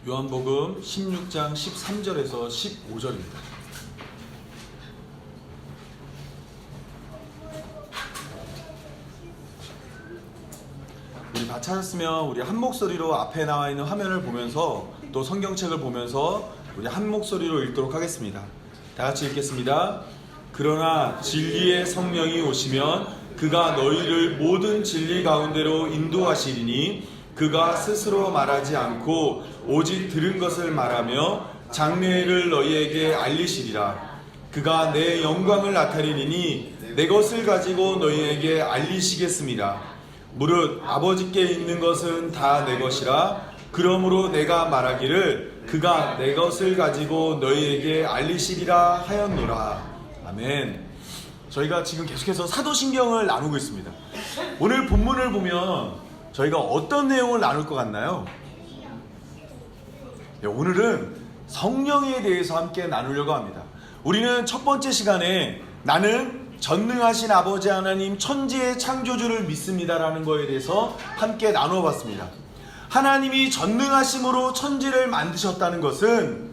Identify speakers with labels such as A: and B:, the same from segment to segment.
A: 요한복음 16장 13절에서 15절입니다. 우리 다 찾았으면 우리 한 목소리로 앞에 나와 있는 화면을 보면서 또 성경책을 보면서 우리 한 목소리로 읽도록 하겠습니다. 다 같이 읽겠습니다. 그러나 진리의 성령이 오시면 그가 너희를 모든 진리 가운데로 인도하시리니 그가 스스로 말하지 않고 오직 들은 것을 말하며 장래를 너희에게 알리시리라. 그가 내 영광을 나타내리니 내 것을 가지고 너희에게 알리시겠습니다. 무릇 아버지께 있는 것은 다 내 것이라. 그러므로 내가 말하기를 그가 내 것을 가지고 너희에게 알리시리라 하였노라. 아멘. 저희가 지금 계속해서 사도신경을 나누고 있습니다. 오늘 본문을 보면 저희가 어떤 내용을 나눌 것 같나요? 오늘은 성령에 대해서 함께 나누려고 합니다. 우리는 첫 번째 시간에 나는 전능하신 아버지 하나님 천지의 창조주를 믿습니다라는 거에 대해서 함께 나누어 봤습니다. 하나님이 전능하심으로 천지를 만드셨다는 것은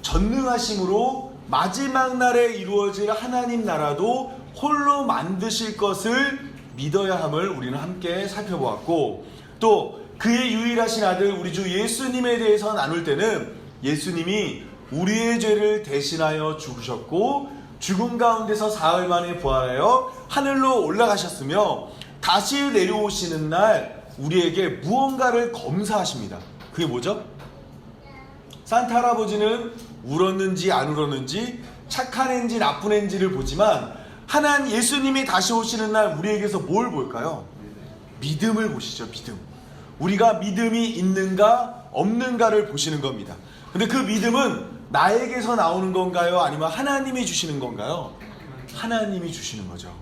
A: 전능하심으로 마지막 날에 이루어질 하나님 나라도 홀로 만드실 것을 믿어야 함을 우리는 함께 살펴보았고, 또 그의 유일하신 아들 우리 주 예수님에 대해서 나눌 때는 예수님이 우리의 죄를 대신하여 죽으셨고 죽음 가운데서 사흘 만에 부활하여 하늘로 올라가셨으며 다시 내려오시는 날 우리에게 무언가를 검사하십니다. 그게 뭐죠? 산타 할아버지는 울었는지 안 울었는지 착한 애인지 나쁜 애인지를 보지만 하나님 예수님이 다시 오시는 날 우리에게서 뭘 볼까요? 믿음을 보시죠. 믿음. 우리가 믿음이 있는가 없는가를 보시는 겁니다. 근데 그 믿음은 나에게서 나오는 건가요? 아니면 하나님이 주시는 건가요? 하나님이 주시는 거죠.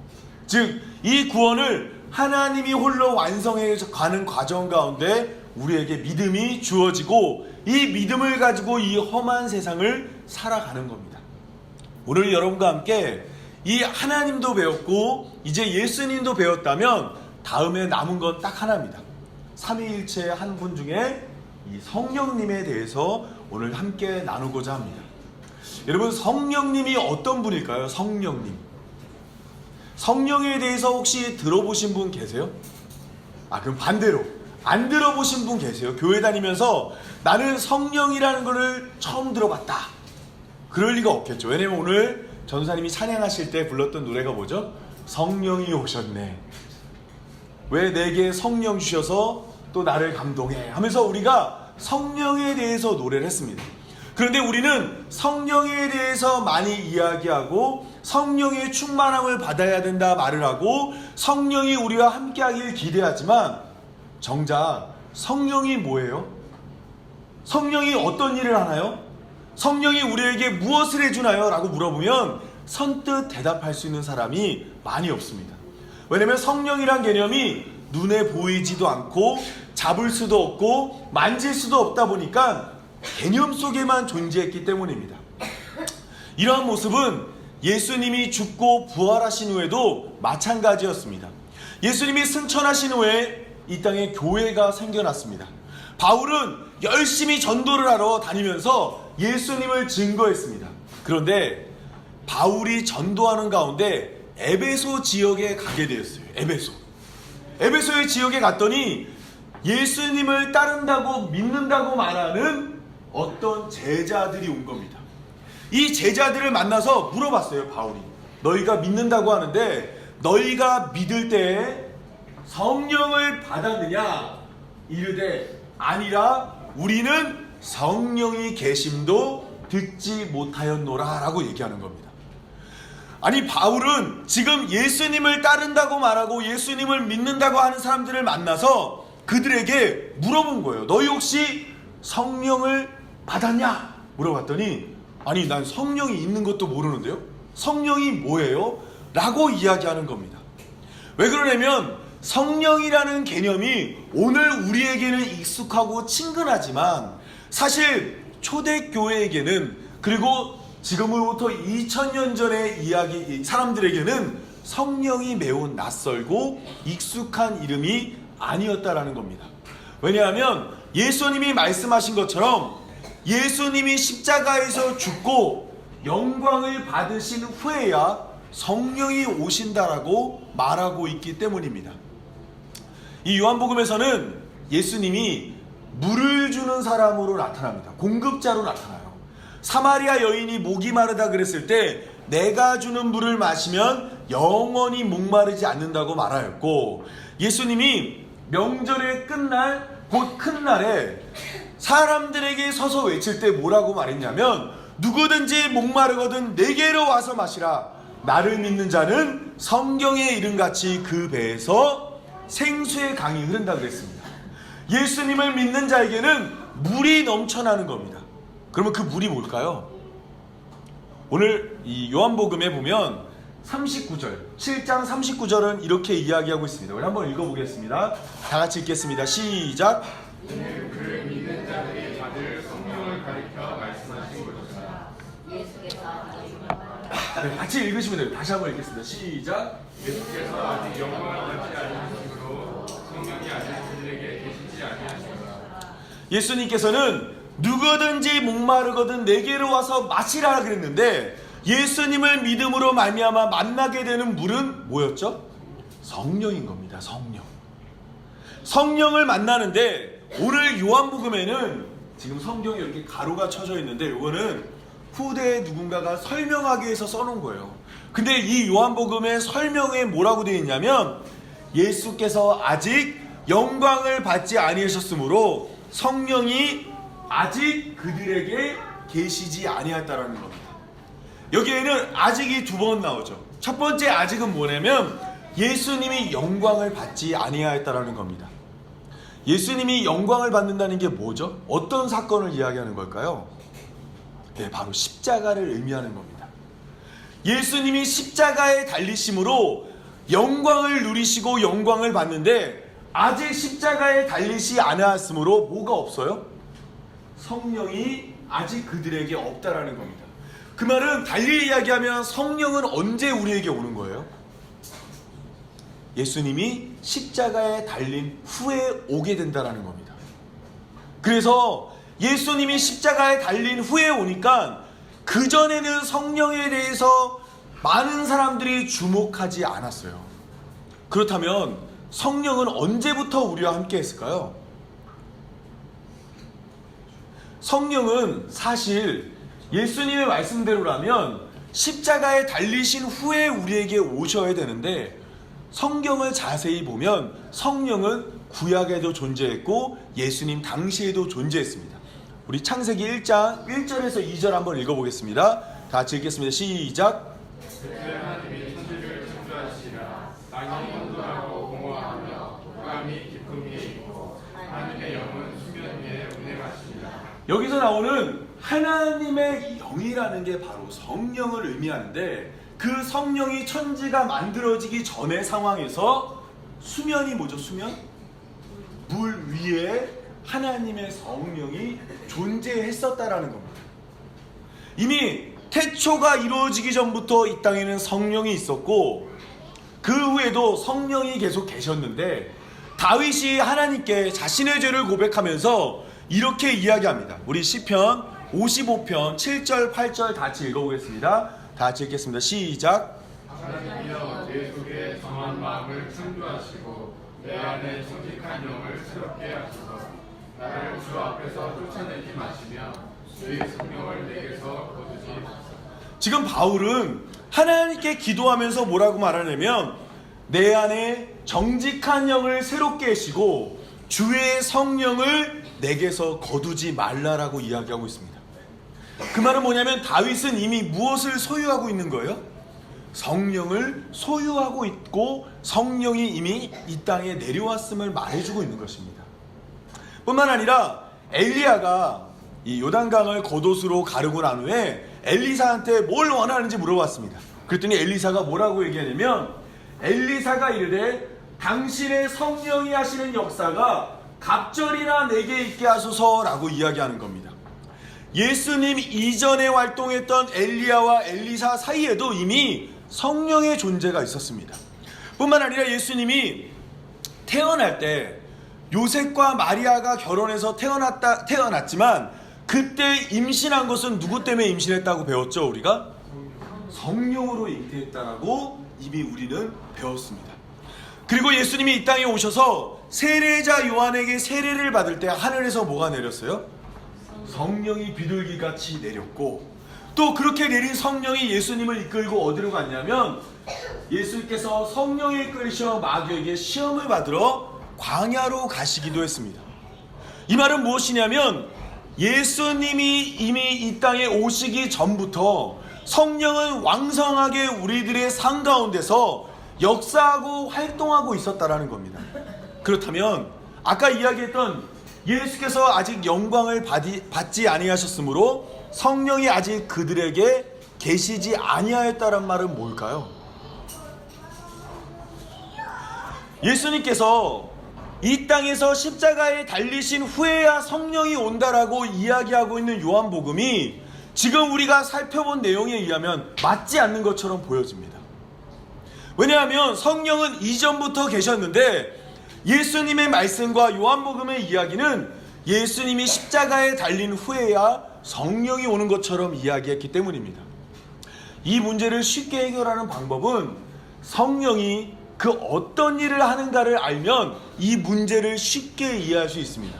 A: 즉 이 구원을 하나님이 홀로 완성해 가는 과정 가운데 우리에게 믿음이 주어지고 이 믿음을 가지고 이 험한 세상을 살아가는 겁니다. 오늘 여러분과 함께 이 하나님도 배웠고 이제 예수님도 배웠다면 다음에 남은 건 딱 하나입니다. 삼위일체의 한 분 중에 이 성령님에 대해서 오늘 함께 나누고자 합니다. 여러분, 성령님이 어떤 분일까요? 성령님. 성령에 대해서 혹시 들어보신 분 계세요? 그럼 반대로 안 들어보신 분 계세요? 교회 다니면서 나는 성령이라는 것을 처음 들어봤다. 그럴 리가 없겠죠. 왜냐면 오늘 전사님이 찬양하실 때 불렀던 노래가 뭐죠? 성령이 오셨네. 왜 내게 성령 주셔서 또 나를 감동해 하면서 우리가 성령에 대해서 노래를 했습니다. 그런데 우리는 성령에 대해서 많이 이야기하고 성령의 충만함을 받아야 된다 말을 하고 성령이 우리와 함께하길 기대하지만 정작 성령이 뭐예요? 성령이 어떤 일을 하나요? 성령이 우리에게 무엇을 해주나요? 라고 물어보면 선뜻 대답할 수 있는 사람이 많이 없습니다. 왜냐면 성령이란 개념이 눈에 보이지도 않고 잡을 수도 없고 만질 수도 없다 보니까 개념 속에만 존재했기 때문입니다. 이러한 모습은 예수님이 죽고 부활하신 후에도 마찬가지였습니다. 예수님이 승천하신 후에 이 땅에 교회가 생겨났습니다. 바울은 열심히 전도를 하러 다니면서 예수님을 증거했습니다. 그런데 바울이 전도하는 가운데 에베소 지역에 가게 되었어요. 에베소의 지역에 갔더니 예수님을 따른다고 믿는다고 말하는 어떤 제자들이 온 겁니다. 이 제자들을 만나서 물어봤어요. 바울이 너희가 믿는다고 하는데 너희가 믿을 때 성령을 받았느냐? 이르되 아니라 우리는 성령이 계심도 듣지 못하였노라 라고 얘기하는 겁니다. 아니, 바울은 지금 예수님을 따른다고 말하고 예수님을 믿는다고 하는 사람들을 만나서 그들에게 물어본 거예요. 너희 혹시 성령을 받았냐? 물어봤더니 아니, 난 성령이 있는 것도 모르는데요? 성령이 뭐예요? 라고 이야기하는 겁니다. 왜 그러냐면 성령이라는 개념이 오늘 우리에게는 익숙하고 친근하지만 사실 초대교회에게는 그리고 지금으로부터 2000년 전의 이야기 사람들에게는 성령이 매우 낯설고 익숙한 이름이 아니었다라는 겁니다. 왜냐하면 예수님이 말씀하신 것처럼 예수님이 십자가에서 죽고 영광을 받으신 후에야 성령이 오신다라고 말하고 있기 때문입니다. 이 요한복음에서는 예수님이 물을 주는 사람으로 나타납니다. 공급자로 나타나요. 사마리아 여인이 목이 마르다 그랬을 때 내가 주는 물을 마시면 영원히 목마르지 않는다고 말하였고, 예수님이 명절의 끝날 곧 큰 날에 사람들에게 서서 외칠 때 뭐라고 말했냐면 누구든지 목마르거든 내게로 와서 마시라. 나를 믿는 자는 성경에 이른같이 그 배에서 생수의 강이 흐른다 그랬습니다. 예수님을 믿는 자에게는 물이 넘쳐나는 겁니다. 그러면 그 물이 뭘까요? 오늘 이 요한복음에 보면 39절, 7장 39절은 이렇게 이야기하고 있습니다. 우리 한번 읽어보겠습니다. 다 같이 읽겠습니다. 시작.
B: 그를 믿는 자들이 받을 성령을 가리켜 말씀하신 것이다.
A: 네, 같이 읽으시면 돼요. 다시 한번 읽겠습니다. 시작.
B: 예수께서 아직 영광을 받지 않으심으로 성령이 아직 그들에게 계시지 아니하시니라.
A: 예수님께서는 누구든지 목마르거든 내게로 와서 마시라 그랬는데, 예수님을 믿음으로 말미암아 만나게 되는 물은 뭐였죠? 성령인 겁니다. 성령을 만나는데, 오늘 요한복음에는 지금 성경에 이렇게 가로가 쳐져 있는데 이거는 후대에 누군가가 설명하기 위해서 써놓은 거예요. 근데 이 요한복음의 설명에 뭐라고 되어 있냐면 예수께서 아직 영광을 받지 아니하셨으므로 성령이 아직 그들에게 계시지 아니하였다라는 겁니다. 여기에는 아직이 두 번 나오죠. 첫 번째 아직은 뭐냐면 예수님이 영광을 받지 아니하였다라는 겁니다. 예수님이 영광을 받는다는 게 뭐죠? 어떤 사건을 이야기하는 걸까요? 네, 바로 십자가를 의미하는 겁니다. 예수님이 십자가에 달리심으로 영광을 누리시고 영광을 받는데 아직 십자가에 달리시 않았으므로 뭐가 없어요? 성령이 아직 그들에게 없다라는 겁니다. 그 말은 달리 이야기하면 성령은 언제 우리에게 오는 거예요? 예수님이 십자가에 달린 후에 오게 된다라는 겁니다. 그래서 예수님이 십자가에 달린 후에 오니까 그전에는 성령에 대해서 많은 사람들이 주목하지 않았어요. 그렇다면 성령은 언제부터 우리와 함께 했을까요? 성령은 사실 예수님의 말씀대로라면 십자가에 달리신 후에 우리에게 오셔야 되는데, 성경을 자세히 보면 성령은 구약에도 존재했고 예수님 당시에도 존재했습니다. 우리 창세기 1장 1절에서 2절 한번 읽어보겠습니다. 다 같이 읽겠습니다. 시작.
B: 그때 하나님이 천지를 창조하시니라. 땅이 혼돈하고 공허하며 흑암이 깊음 위에 있고 하나님의 영은 수면 위에 운행하시니라.
A: 여기서 나오는 하나님의 영이라는 게 바로 성령을 의미하는데, 그 성령이 천지가 만들어지기 전의 상황에서 수면이 뭐죠? 수면? 물 위에 하나님의 성령이 존재했었다라는 겁니다. 이미 태초가 이루어지기 전부터 이 땅에는 성령이 있었고 그 후에도 성령이 계속 계셨는데, 다윗이 하나님께 자신의 죄를 고백하면서 이렇게 이야기합니다. 우리 시편 55편 7절 8절 다 같이 읽어보겠습니다. 다 같이 읽겠습니다. 시작.
B: 하나님이여 내 속에 정한 마음을 창조하시고 내 안에 정직한 영을 새롭게 하소서. 나를 주 앞에서 쫓아내지 마시며 주의 성령을 내게서 거두지 마소서.
A: 지금 바울은 하나님께 기도하면서 뭐라고 말하냐면 내 안에 정직한 영을 새롭게 하시고 주의 성령을 내게서 거두지 말라라고 이야기하고 있습니다. 그 말은 뭐냐면 다윗은 이미 무엇을 소유하고 있는 거예요? 성령을 소유하고 있고 성령이 이미 이 땅에 내려왔음을 말해주고 있는 것입니다. 뿐만 아니라 엘리야가 이 요단강을 겉옷으로 가르고 난 후에 엘리사한테 뭘 원하는지 물어봤습니다. 그랬더니 엘리사가 뭐라고 얘기하냐면, 엘리사가 이르되 당신의 성령이 하시는 역사가 갑절이나 내게 있게 하소서라고 이야기하는 겁니다. 예수님 이전에 활동했던 엘리야와 엘리사 사이에도 이미 성령의 존재가 있었습니다. 뿐만 아니라 예수님이 태어날 때 요셉과 마리아가 결혼해서 태어났지만 그때 임신한 것은 누구 때문에 임신했다고 배웠죠? 우리가 성령으로 잉태했다라고 이미 우리는 배웠습니다. 그리고 예수님이 이 땅에 오셔서 세례자 요한에게 세례를 받을 때 하늘에서 뭐가 내렸어요? 성령이 비둘기같이 내렸고, 또 그렇게 내린 성령이 예수님을 이끌고 어디로 갔냐면 예수님께서 성령에 이끌리셔 마귀에게 시험을 받으러 광야로 가시기도 했습니다. 이 말은 무엇이냐면 예수님이 이미 이 땅에 오시기 전부터 성령은 왕성하게 우리들의 삶 가운데서 역사하고 활동하고 있었다라는 겁니다. 그렇다면 아까 이야기했던 예수께서 아직 영광을 받지 아니하셨으므로 성령이 아직 그들에게 계시지 아니하였다는 말은 뭘까요? 예수님께서 이 땅에서 십자가에 달리신 후에야 성령이 온다라고 이야기하고 있는 요한복음이 지금 우리가 살펴본 내용에 의하면 맞지 않는 것처럼 보여집니다. 왜냐하면 성령은 이전부터 계셨는데 예수님의 말씀과 요한복음의 이야기는 예수님이 십자가에 달린 후에야 성령이 오는 것처럼 이야기했기 때문입니다. 이 문제를 쉽게 해결하는 방법은 성령이 그 어떤 일을 하는가를 알면 이 문제를 쉽게 이해할 수 있습니다.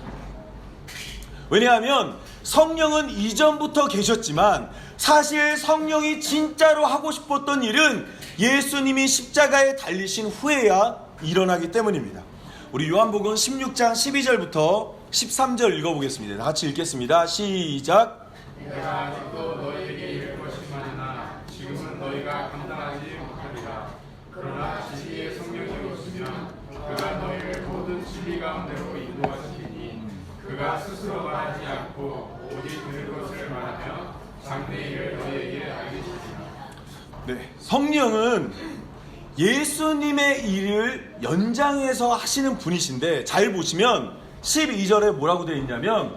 A: 왜냐하면 성령은 이전부터 계셨지만 사실 성령이 진짜로 하고 싶었던 일은 예수님이 십자가에 달리신 후에야 일어나기 때문입니다. 우리 요한복음 16장 12절부터 13절 읽어보겠습니다. 다 같이 읽겠습니다. 시작.
B: 내가 아직도 너희에게 이를 것이 많으나 지금은 너희가 감당하지 못하리라. 그러나 진리의 성령이 오시면 그가 너희를 모든 진리 가운데로 인도하시리니 그가 스스로 말하지 않고 오직 들을 것을 말하며 장래 일을 너희에게 알리시리라.
A: 네, 성령은 예수님의 일을 연장해서 하시는 분이신데 잘 보시면 12절에 뭐라고 되어 있냐면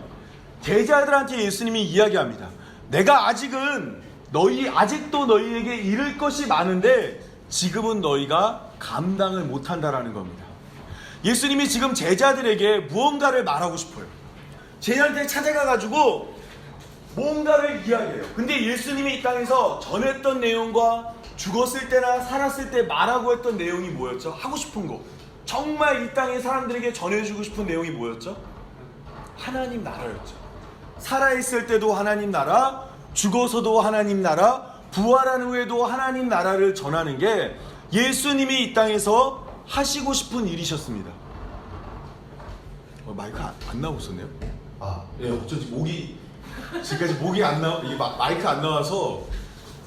A: 제자들한테 예수님이 이야기합니다. 내가 아직도 너희에게 이를 것이 많은데 지금은 너희가 감당을 못한다라는 겁니다. 예수님이 지금 제자들에게 무언가를 말하고 싶어요. 제자한테 찾아가가지고 뭔가를 이야기해요. 근데 예수님이 이 땅에서 전했던 내용과 죽었을 때나 살았을 때 말하고 했던 내용이 뭐였죠? 하고 싶은 거. 정말 이 땅의 사람들에게 전해주고 싶은 내용이 뭐였죠? 하나님 나라였죠. 살아있을 때도 하나님 나라, 죽어서도 하나님 나라, 부활한 후에도 하나님 나라를 전하는 게 예수님이 이 땅에서 하시고 싶은 일이셨습니다. 마이크 안 나오고 있었네요? 예, 어쩐지 지금까지 목이 안 나와, 이게 마이크 안 나와서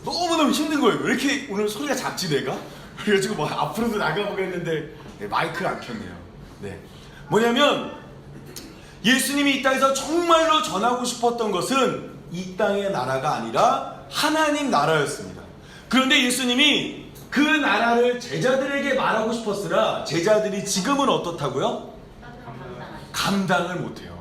A: 너무너무 힘든 거예요. 왜 이렇게 오늘 소리가 작지 내가? 그래가지고 뭐 앞으로도 나가보겠는데 마이크를 안 켰네요. 네, 뭐냐면 예수님이 이 땅에서 정말로 전하고 싶었던 것은 이 땅의 나라가 아니라 하나님 나라였습니다. 그런데 예수님이 그 나라를 제자들에게 말하고 싶었으나 제자들이 지금은 어떻다고요? 감당을 못해요.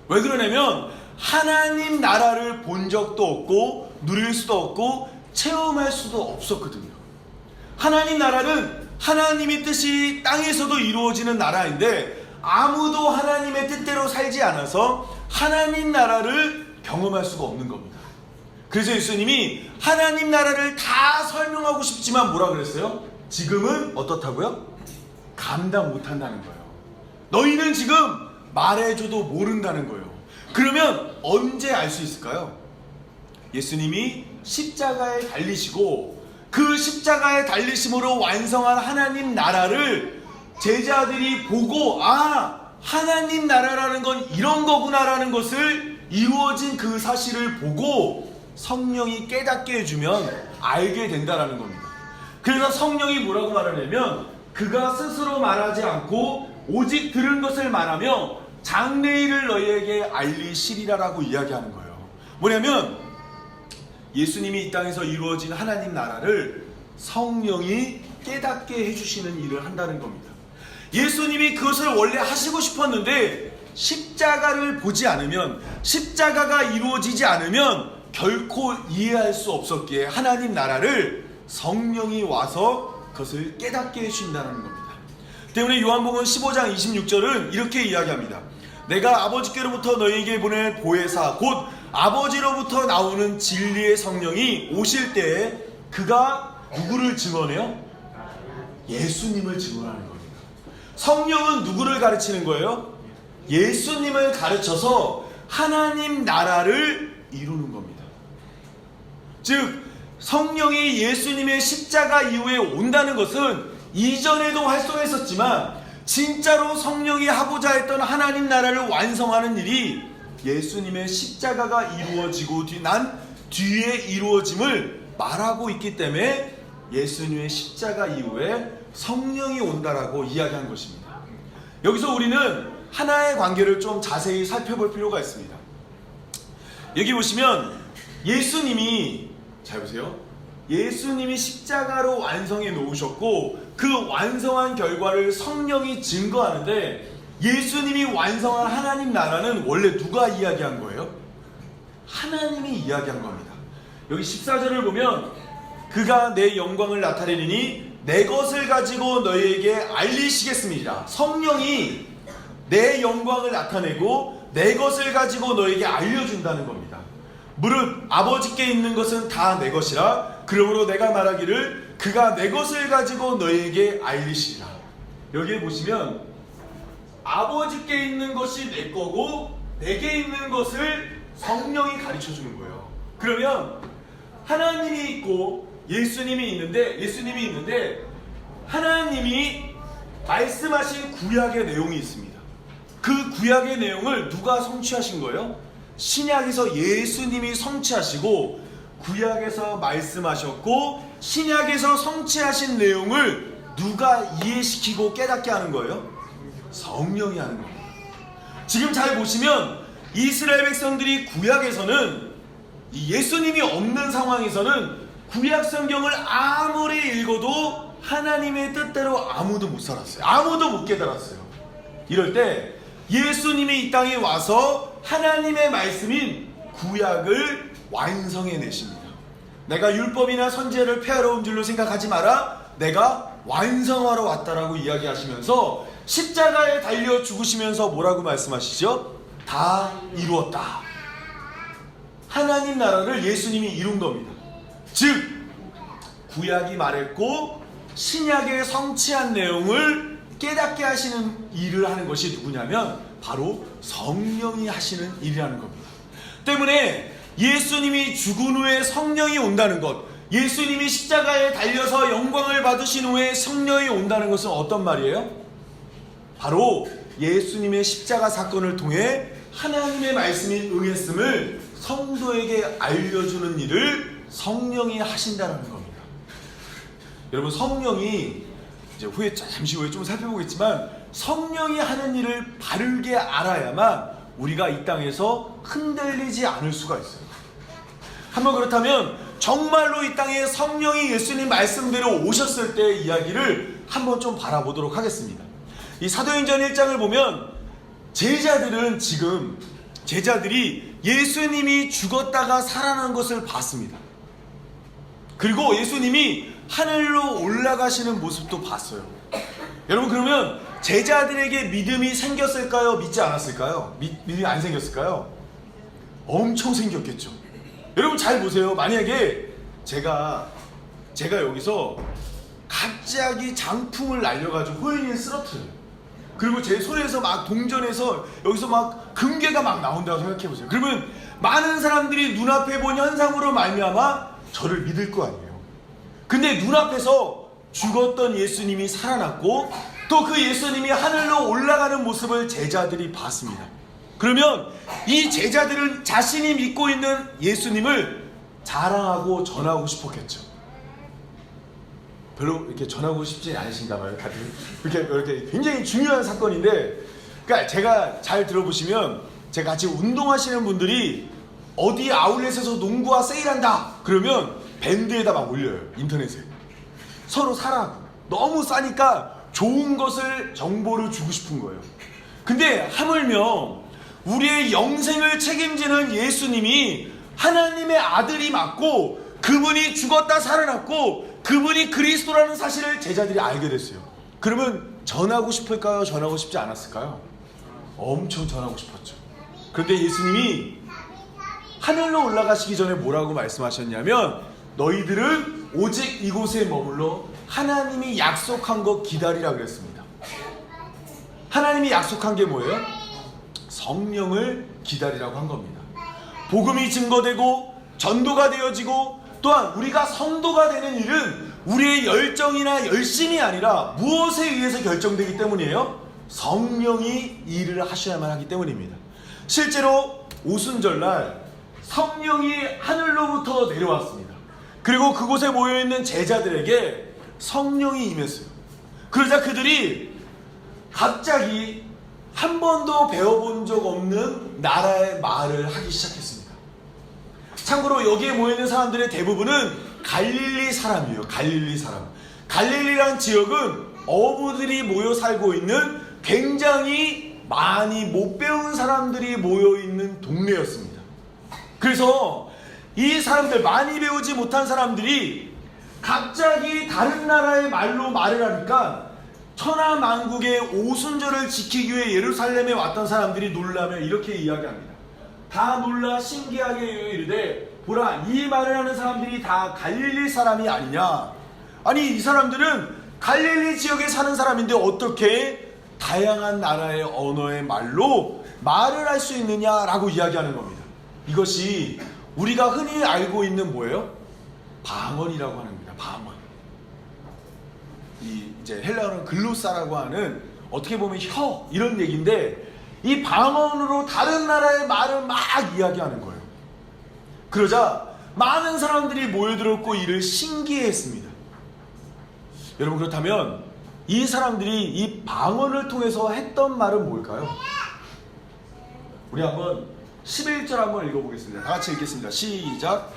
A: 왜 그러냐면 하나님 나라를 본 적도 없고 누릴 수도 없고 체험할 수도 없었거든요. 하나님 나라는 하나님의 뜻이 땅에서도 이루어지는 나라인데 아무도 하나님의 뜻대로 살지 않아서 하나님 나라를 경험할 수가 없는 겁니다. 그래서 예수님이 하나님 나라를 다 설명하고 싶지만 뭐라 그랬어요? 지금은 어떻다고요? 감당 못한다는 거예요. 너희는 지금 말해줘도 모른다는 거예요. 그러면 언제 알 수 있을까요? 예수님이 십자가에 달리시고 그 십자가에 달리심으로 완성한 하나님 나라를 제자들이 보고 하나님 나라라는 건 이런 거구나라는 것을 이루어진 그 사실을 보고 성령이 깨닫게 해주면 알게 된다라는 겁니다. 그래서 성령이 뭐라고 말하냐면 그가 스스로 말하지 않고 오직 들은 것을 말하며 장래일을 너희에게 알리시리라라고 이야기하는 거예요. 뭐냐면 예수님이 이 땅에서 이루어진 하나님 나라를 성령이 깨닫게 해주시는 일을 한다는 겁니다. 예수님이 그것을 원래 하시고 싶었는데 십자가를 보지 않으면, 십자가가 이루어지지 않으면 결코 이해할 수 없었기에 하나님 나라를 성령이 와서 그것을 깨닫게 해주신다는 겁니다. 때문에 요한복음 15장 26절은 이렇게 이야기합니다. 내가 아버지께로부터 너희에게 보낼 보혜사 곧 아버지로부터 나오는 진리의 성령이 오실 때에 그가 누구를 증언해요? 예수님을 증언하는 겁니다. 성령은 누구를 가르치는 거예요? 예수님을 가르쳐서 하나님 나라를 이루는 겁니다. 즉 성령이 예수님의 십자가 이후에 온다는 것은 이전에도 활동했었지만 진짜로 성령이 하고자 했던 하나님 나라를 완성하는 일이 예수님의 십자가가 이루어지고 난 뒤에 이루어짐을 말하고 있기 때문에 예수님의 십자가 이후에 성령이 온다라고 이야기한 것입니다. 여기서 우리는 하나의 관계를 좀 자세히 살펴볼 필요가 있습니다. 여기 보시면 예수님이, 잘 보세요, 예수님이 십자가로 완성해 놓으셨고 그 완성한 결과를 성령이 증거하는데, 예수님이 완성한 하나님 나라는 원래 누가 이야기한 거예요? 하나님이 이야기한 겁니다. 여기 14절을 보면 그가 내 영광을 나타내리니 내 것을 가지고 너희에게 알리시겠습니다. 성령이 내 영광을 나타내고 내 것을 가지고 너에게 알려준다는 겁니다. 무릇 아버지께 있는 것은 다 내 것이라 그러므로 내가 말하기를 그가 내 것을 가지고 너에게 알리시리라. 여기에 보시면 아버지께 있는 것이 내 거고 내게 있는 것을 성령이 가르쳐주는 거예요. 그러면 하나님이 있고 예수님이 있는데 하나님이 말씀하신 구약의 내용이 있습니다. 그 구약의 내용을 누가 성취하신 거예요? 신약에서 예수님이 성취하시고 구약에서 말씀하셨고 신약에서 성취하신 내용을 누가 이해시키고 깨닫게 하는 거예요? 성령이 하는 겁니다. 지금 잘 보시면 이스라엘 백성들이 구약에서는 예수님이 없는 상황에서는 구약 성경을 아무리 읽어도 하나님의 뜻대로 아무도 못 살았어요. 아무도 못 깨달았어요. 이럴 때 예수님이 이 땅에 와서 하나님의 말씀인 구약을 완성해 내십니다. 내가 율법이나 선지자를 폐하러 온 줄로 생각하지 마라. 내가 완성하러 왔다라고 이야기하시면서 십자가에 달려 죽으시면서 뭐라고 말씀하시죠? 다 이루었다. 하나님 나라를 예수님이 이룬 겁니다. 즉 구약이 말했고 신약에 성취한 내용을 깨닫게 하시는 일을 하는 것이 누구냐면 바로 성령이 하시는 일이라는 겁니다. 때문에 예수님이 죽은 후에 성령이 온다는 것, 예수님이 십자가에 달려서 영광을 받으신 후에 성령이 온다는 것은 어떤 말이에요? 바로 예수님의 십자가 사건을 통해 하나님의 말씀이 응했음을 성도에게 알려주는 일을 성령이 하신다는 겁니다. 여러분, 성령이 이제 잠시 후에 좀 살펴보겠지만 성령이 하는 일을 바르게 알아야만 우리가 이 땅에서 흔들리지 않을 수가 있어요. 한번 그렇다면 정말로 이 땅에 성령이 예수님 말씀대로 오셨을 때의 이야기를 한번 좀 바라보도록 하겠습니다. 이 사도행전 1장을 보면 제자들이 예수님이 죽었다가 살아난 것을 봤습니다. 그리고 예수님이 하늘로 올라가시는 모습도 봤어요. 여러분, 그러면 제자들에게 믿음이 생겼을까요? 믿지 않았을까요? 믿음이 안 생겼을까요? 엄청 생겼겠죠. 여러분 잘 보세요. 만약에 제가 여기서 갑자기 장풍을 날려가지고 호연이를 쓰러뜨려요. 그리고 제 손에서 막 동전에서 여기서 막 금괴가 막 나온다고 생각해보세요. 그러면 많은 사람들이 눈앞에 본 현상으로 말미암아 저를 믿을 거 아니에요. 근데 눈앞에서 죽었던 예수님이 살아났고 또 그 예수님이 하늘로 올라가는 모습을 제자들이 봤습니다. 그러면 이 제자들은 자신이 믿고 있는 예수님을 자랑하고 전하고 싶었겠죠. 별로 이렇게 전하고 싶지 않으신가 봐요. 이렇게 굉장히 중요한 사건인데, 그러니까 제가 잘 들어보시면 제가 같이 운동하시는 분들이 어디 아울렛에서 농구화 세일한다 그러면 밴드에다 막 올려요. 인터넷에 서로 사라고. 너무 싸니까 좋은 것을 정보를 주고 싶은 거예요. 근데 하물며 우리의 영생을 책임지는 예수님이 하나님의 아들이 맞고 그분이 죽었다 살아났고 그분이 그리스도라는 사실을 제자들이 알게 됐어요. 그러면 전하고 싶을까요? 전하고 싶지 않았을까요? 엄청 전하고 싶었죠. 그런데 예수님이 하늘로 올라가시기 전에 뭐라고 말씀하셨냐면 너희들은 오직 이곳에 머물러 하나님이 약속한 것 기다리라 그랬습니다. 하나님이 약속한 게 뭐예요? 성령을 기다리라고 한 겁니다. 복음이 증거되고 전도가 되어지고 또한 우리가 성도가 되는 일은 우리의 열정이나 열심이 아니라 무엇에 의해서 결정되기 때문이에요? 성령이 일을 하셔야만 하기 때문입니다. 실제로 오순절날 성령이 하늘로부터 내려왔습니다. 그리고 그곳에 모여있는 제자들에게 성령이 임했어요. 그러자 그들이 갑자기 한 번도 배워본 적 없는 나라의 말을 하기 시작했습니다. 참고로 여기에 모여있는 사람들의 대부분은 갈릴리 사람이에요. 갈릴리 사람. 갈릴리라는 지역은 어부들이 모여 살고 있는 굉장히 많이 못 배운 사람들이 모여있는 동네였습니다. 그래서 이 사람들, 많이 배우지 못한 사람들이 갑자기 다른 나라의 말로 말을 하니까 천하만국의 오순절을 지키기 위해 예루살렘에 왔던 사람들이 놀라며 이렇게 이야기합니다. 다 놀라 신기하게 이르되 보라, 이 말을 하는 사람들이 다 갈릴리 사람이 아니냐. 아니, 이 사람들은 갈릴리 지역에 사는 사람인데 어떻게 다양한 나라의 언어의 말로 말을 할 수 있느냐라고 이야기하는 겁니다. 이것이 우리가 흔히 알고 있는 뭐예요? 방언이라고 하는 겁니다. 방언. 이제 헬라어는 글로사라고 하는, 어떻게 보면 혀, 이런 얘기인데 이 방언으로 다른 나라의 말을 막 이야기하는 거예요. 그러자 많은 사람들이 모여들었고 이를 신기해했습니다. 여러분, 그렇다면 이 사람들이 이 방언을 통해서 했던 말은 뭘까요? 우리 한번 11절 한번 읽어보겠습니다. 다 같이 읽겠습니다. 시작.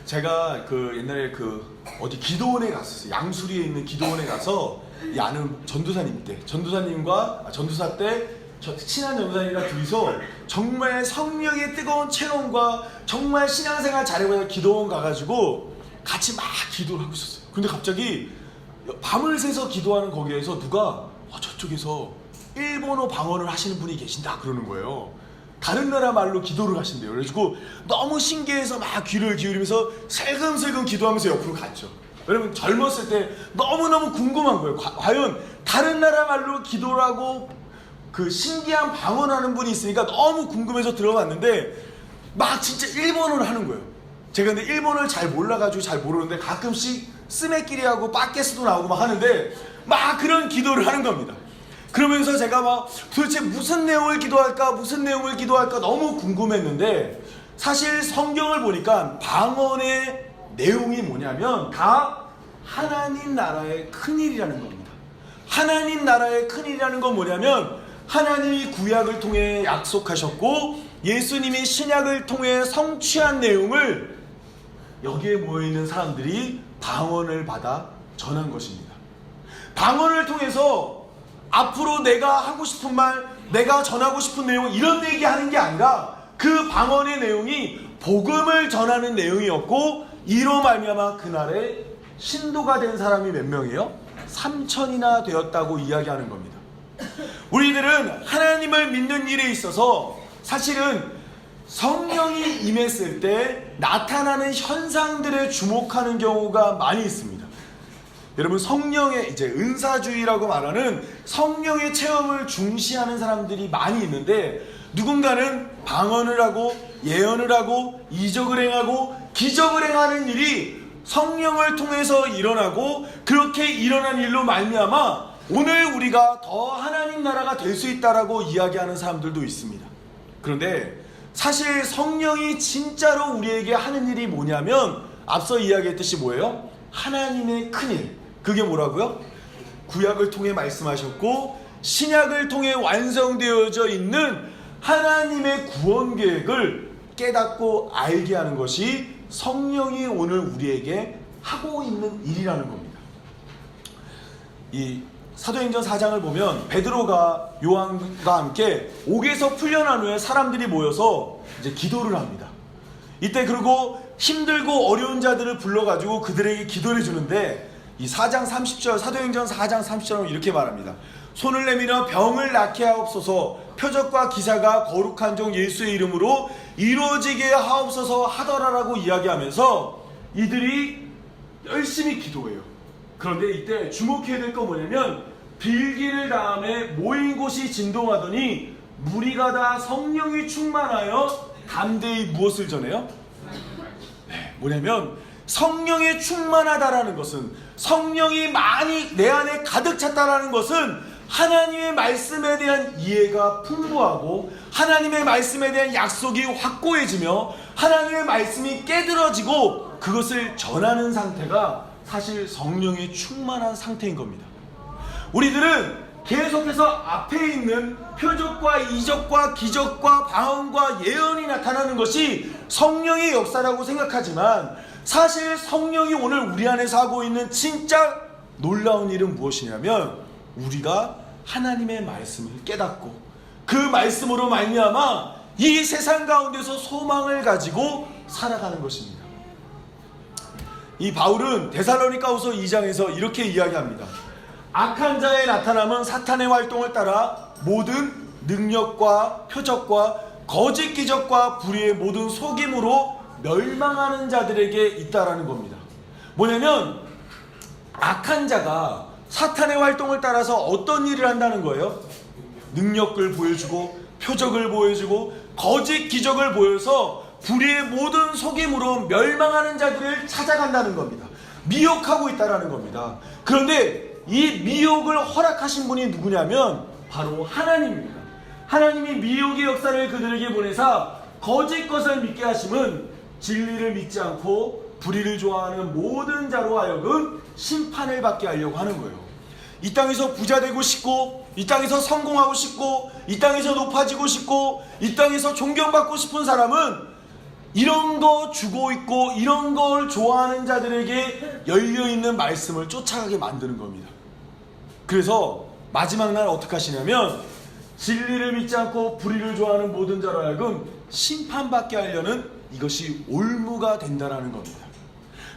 A: 제가 옛날에 어디 기도원에 갔었어요. 양수리에 있는 기도원에 가서 이 아는 전도사님 때, 전도사 때 친한 전도사님이랑 둘이서 정말 성령의 뜨거운 체험과 정말 신앙생활 잘해보자 기도원 가가지고 같이 막 기도를 하고 있었어요. 근데 갑자기 밤을 새서 기도하는 거기에서 누가 저쪽에서 일본어 방언을 하시는 분이 계신다 그러는 거예요. 다른 나라 말로 기도를 하신대요. 그래가지고 너무 신기해서 막 귀를 기울이면서 슬금슬금 기도하면서 옆으로 갔죠. 여러분, 젊었을 때 너무너무 궁금한 거예요. 과연 다른 나라 말로 기도를 하고 그 신기한 방언하는 분이 있으니까 너무 궁금해서 들어갔는데 막 진짜 일본어를 하는 거예요. 제가 근데 일본어를 잘 몰라가지고 잘 모르는데 가끔씩 스메끼리하고 빠게스도 나오고 막 하는데 막 그런 기도를 하는 겁니다. 그러면서 제가 막 도대체 무슨 내용을 기도할까 너무 궁금했는데, 사실 성경을 보니까 방언의 내용이 뭐냐면 다 하나님 나라의 큰일이라는 겁니다. 하나님 나라의 큰일이라는 건 뭐냐면 하나님이 구약을 통해 약속하셨고 예수님이 신약을 통해 성취한 내용을 여기에 모여있는 사람들이 방언을 받아 전한 것입니다. 방언을 통해서 앞으로 내가 하고 싶은 말, 내가 전하고 싶은 내용, 이런 얘기하는 게 아니라 그 방언의 내용이 복음을 전하는 내용이었고, 이로 말미암아 그날에 신도가 된 사람이 몇 명이에요? 3,000이나 되었다고 이야기하는 겁니다. 우리들은 하나님을 믿는 일에 있어서 사실은 성령이 임했을 때 나타나는 현상들에 주목하는 경우가 많이 있습니다. 여러분, 성령의 이제 은사주의라고 말하는 성령의 체험을 중시하는 사람들이 많이 있는데, 누군가는 방언을 하고 예언을 하고 이적을 행하고 기적을 행하는 일이 성령을 통해서 일어나고, 그렇게 일어난 일로 말미암아 오늘 우리가 더 하나님 나라가 될 수 있다라고 이야기하는 사람들도 있습니다. 그런데 사실 성령이 진짜로 우리에게 하는 일이 뭐냐면 앞서 이야기했듯이 뭐예요? 하나님의 큰일. 그게 뭐라고요? 구약을 통해 말씀하셨고 신약을 통해 완성되어져 있는 하나님의 구원 계획을 깨닫고 알게 하는 것이 성령이 오늘 우리에게 하고 있는 일이라는 겁니다. 이 사도행전 4장을 보면 베드로가 요한과 함께 옥에서 풀려난 후에 사람들이 모여서 이제 기도를 합니다. 이때 그리고 힘들고 어려운 자들을 불러가지고 그들에게 기도를 주는데 이 4장 30절 사도행전 4장 30절은 이렇게 말합니다. 손을 내밀어 병을 낫게 하옵소서, 표적과 기사가 거룩한 종 예수의 이름으로 이루어지게 하옵소서 하더라라고 이야기하면서 이들이 열심히 기도해요. 그런데 이때 주목해야 될 건 뭐냐면 빌기를 다음에 모인 곳이 진동하더니 무리가 다 성령이 충만하여 담대히 무엇을 전해요? 네, 뭐냐면 성령에 충만하다라는 것은, 성령이 많이 내 안에 가득 찼다라는 것은 하나님의 말씀에 대한 이해가 풍부하고 하나님의 말씀에 대한 약속이 확고해지며 하나님의 말씀이 깨들어지고 그것을 전하는 상태가 사실 성령이 충만한 상태인 겁니다. 우리들은 계속해서 앞에 있는 표적과 이적과 기적과 방언과 예언이 나타나는 것이 성령의 역사라고 생각하지만 사실 성령이 오늘 우리 안에서 하고 있는 진짜 놀라운 일은 무엇이냐면 우리가 하나님의 말씀을 깨닫고 그 말씀으로 말미암아 이 세상 가운데서 소망을 가지고 살아가는 것입니다. 이 바울은 데살로니가후서 2장에서 이렇게 이야기합니다. 악한 자의 나타남은 사탄의 활동을 따라 모든 능력과 표적과 거짓 기적과 불의의 모든 속임으로 멸망하는 자들에게 있다라는 겁니다. 뭐냐면 악한 자가 사탄의 활동을 따라서 어떤 일을 한다는 거예요? 능력을 보여주고 표적을 보여주고 거짓 기적을 보여서 불의의 모든 속임으로 멸망하는 자들을 찾아간다는 겁니다. 미혹하고 있다라는 겁니다. 그런데 이 미혹을 허락하신 분이 누구냐면 바로 하나님입니다. 하나님이 미혹의 역사를 그들에게 보내사 거짓 것을 믿게 하심은 진리를 믿지 않고 불의를 좋아하는 모든 자로 하여금 심판을 받게 하려고 하는 거예요. 이 땅에서 부자 되고 싶고 이 땅에서 성공하고 싶고 이 땅에서 높아지고 싶고 이 땅에서 존경받고 싶은 사람은 이런 거 주고 있고 이런 걸 좋아하는 자들에게 열려있는 말씀을 쫓아가게 만드는 겁니다. 그래서 마지막 날 어떻게 하시냐면 진리를 믿지 않고 불의를 좋아하는 모든 자로 하여금 심판받게 하려는 이것이 올무가 된다라는 겁니다.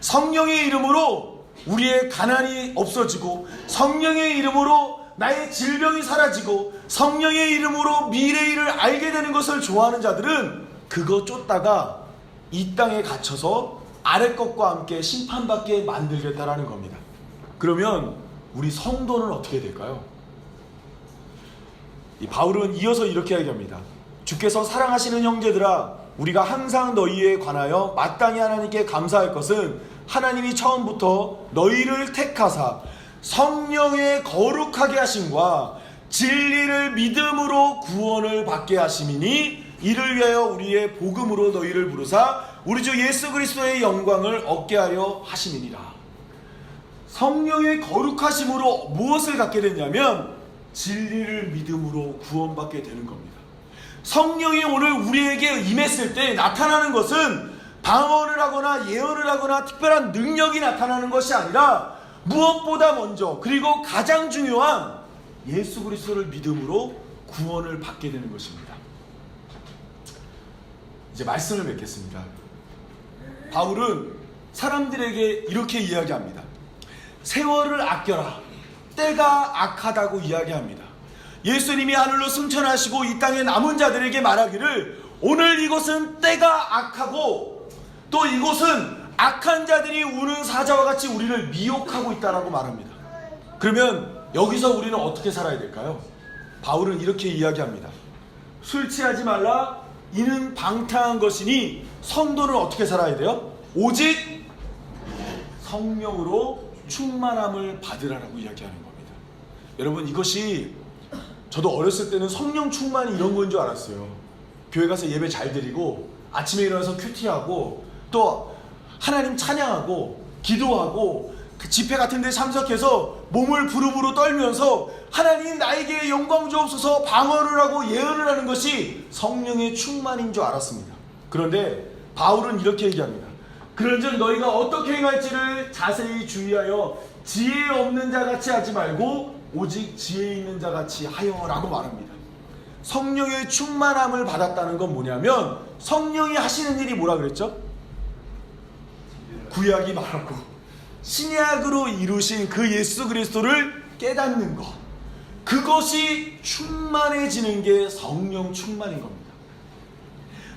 A: 성령의 이름으로 우리의 가난이 없어지고 성령의 이름으로 나의 질병이 사라지고 성령의 이름으로 미래의 일을 알게 되는 것을 좋아하는 자들은 그거 쫓다가 이 땅에 갇혀서 아래 것과 함께 심판받게 만들겠다라는 겁니다. 그러면 우리 성도는 어떻게 될까요? 이 바울은 이어서 이렇게 얘기합니다. 주께서 사랑하시는 형제들아, 우리가 항상 너희에 관하여 마땅히 하나님께 감사할 것은 하나님이 처음부터 너희를 택하사 성령에 거룩하게 하심과 진리를 믿음으로 구원을 받게 하심이니 이를 위하여 우리의 복음으로 너희를 부르사 우리 주 예수 그리스도의 영광을 얻게 하려 하심이니라. 성령의 거룩하심으로 무엇을 갖게 됐냐면 진리를 믿음으로 구원받게 되는 겁니다. 성령이 오늘 우리에게 임했을 때 나타나는 것은 방언을 하거나 예언을 하거나 특별한 능력이 나타나는 것이 아니라 무엇보다 먼저 그리고 가장 중요한 예수 그리스도를 믿음으로 구원을 받게 되는 것입니다. 이제 말씀을 맺겠습니다. 바울은 사람들에게 이렇게 이야기합니다. 세월을 아껴라. 때가 악하다고 이야기합니다. 예수님이 하늘로 승천하시고 이 땅에 남은 자들에게 말하기를 오늘 이곳은 때가 악하고 또 이곳은 악한 자들이 우는 사자와 같이 우리를 미혹하고 있다라고 말합니다. 그러면 여기서 우리는 어떻게 살아야 될까요? 바울은 이렇게 이야기합니다. 술 취하지 말라. 이는 방탕한 것이니 성도는 어떻게 살아야 돼요? 오직 성령으로 충만함을 받으라라고 이야기하는 겁니다. 여러분, 이것이 저도 어렸을 때는 성령 충만이 이런 건 줄 알았어요. 교회 가서 예배 잘 드리고 아침에 일어나서 큐티하고 또 하나님 찬양하고 기도하고 그 집회 같은 데 참석해서 몸을 부르부르 떨면서 하나님 나에게 영광 주옵소서 방언을 하고 예언을 하는 것이 성령의 충만인 줄 알았습니다. 그런데 바울은 이렇게 얘기합니다. 그런즉 너희가 어떻게 행할지를 자세히 주의하여 지혜 없는 자같이 하지 말고 오직 지혜 있는 자같이 하여라고 말합니다. 성령의 충만함을 받았다는 건 뭐냐면 성령이 하시는 일이 뭐라 그랬죠? 구약이 말하고 신약으로 이루신 그 예수 그리스도를 깨닫는 것, 그것이 충만해지는 게 성령 충만인 겁니다.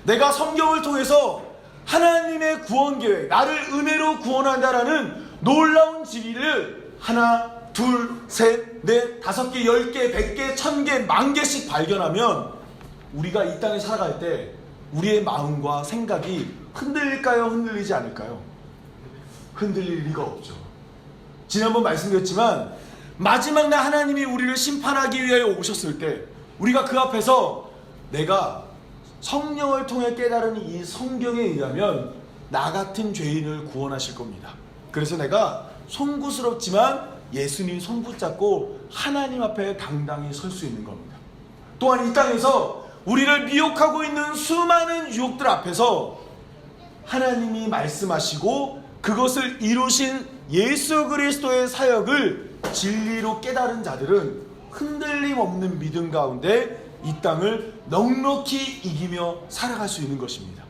A: 내가 성경을 통해서 하나님의 구원 계획, 나를 은혜로 구원한다라는 놀라운 진리를 하나, 둘, 셋, 넷, 5개, 10개, 100개, 1000개, 10,000개씩 발견하면 우리가 이 땅에 살아갈 때 우리의 마음과 생각이 흔들릴까요? 흔들리지 않을까요? 흔들릴 리가 없죠. 지난번 말씀드렸지만 마지막 날 하나님이 우리를 심판하기 위하여 오셨을 때 우리가 그 앞에서 내가 성령을 통해 깨달은 이 성경에 의하면 나 같은 죄인을 구원하실 겁니다. 그래서 내가 송구스럽지만 예수님 손 붙잡고 하나님 앞에 당당히 설 수 있는 겁니다. 또한 이 땅에서 우리를 미혹하고 있는 수많은 유혹들 앞에서 하나님이 말씀하시고 그것을 이루신 예수 그리스도의 사역을 진리로 깨달은 자들은 흔들림 없는 믿음 가운데 이 땅을 넉넉히 이기며 살아갈 수 있는 것입니다.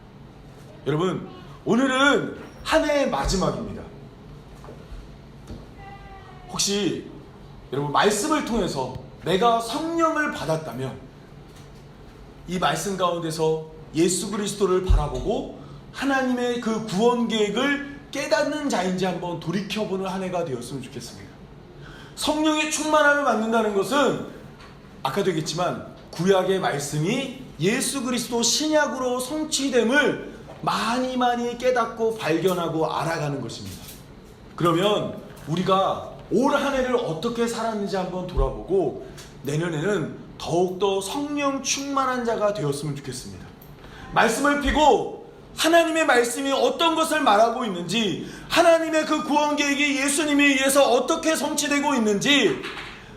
A: 여러분, 오늘은 한 해의 마지막입니다. 혹시 여러분 말씀을 통해서 내가 성령을 받았다면 이 말씀 가운데서 예수 그리스도를 바라보고 하나님의 그 구원 계획을 깨닫는 자인지 한번 돌이켜보는 한 해가 되었으면 좋겠습니다. 성령의 충만함을 받는다는 것은 아까도 얘기했지만 구약의 말씀이 예수 그리스도 신약으로 성취됨을 많이 깨닫고 발견하고 알아가는 것입니다. 그러면 우리가 올 한 해를 어떻게 살았는지 한번 돌아보고 내년에는 더욱더 성령 충만한 자가 되었으면 좋겠습니다. 말씀을 피고 하나님의 말씀이 어떤 것을 말하고 있는지, 하나님의 그 구원 계획이 예수님에 의해서 어떻게 성취되고 있는지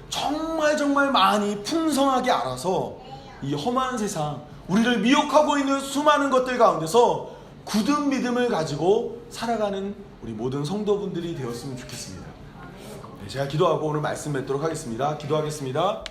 A: 정말 많이 풍성하게 알아서 이 험한 세상, 우리를 미혹하고 있는 수많은 것들 가운데서 굳은 믿음을 가지고 살아가는 우리 모든 성도분들이 되었으면 좋겠습니다. 네, 제가 기도하고 오늘 말씀 맺도록 하겠습니다. 기도하겠습니다.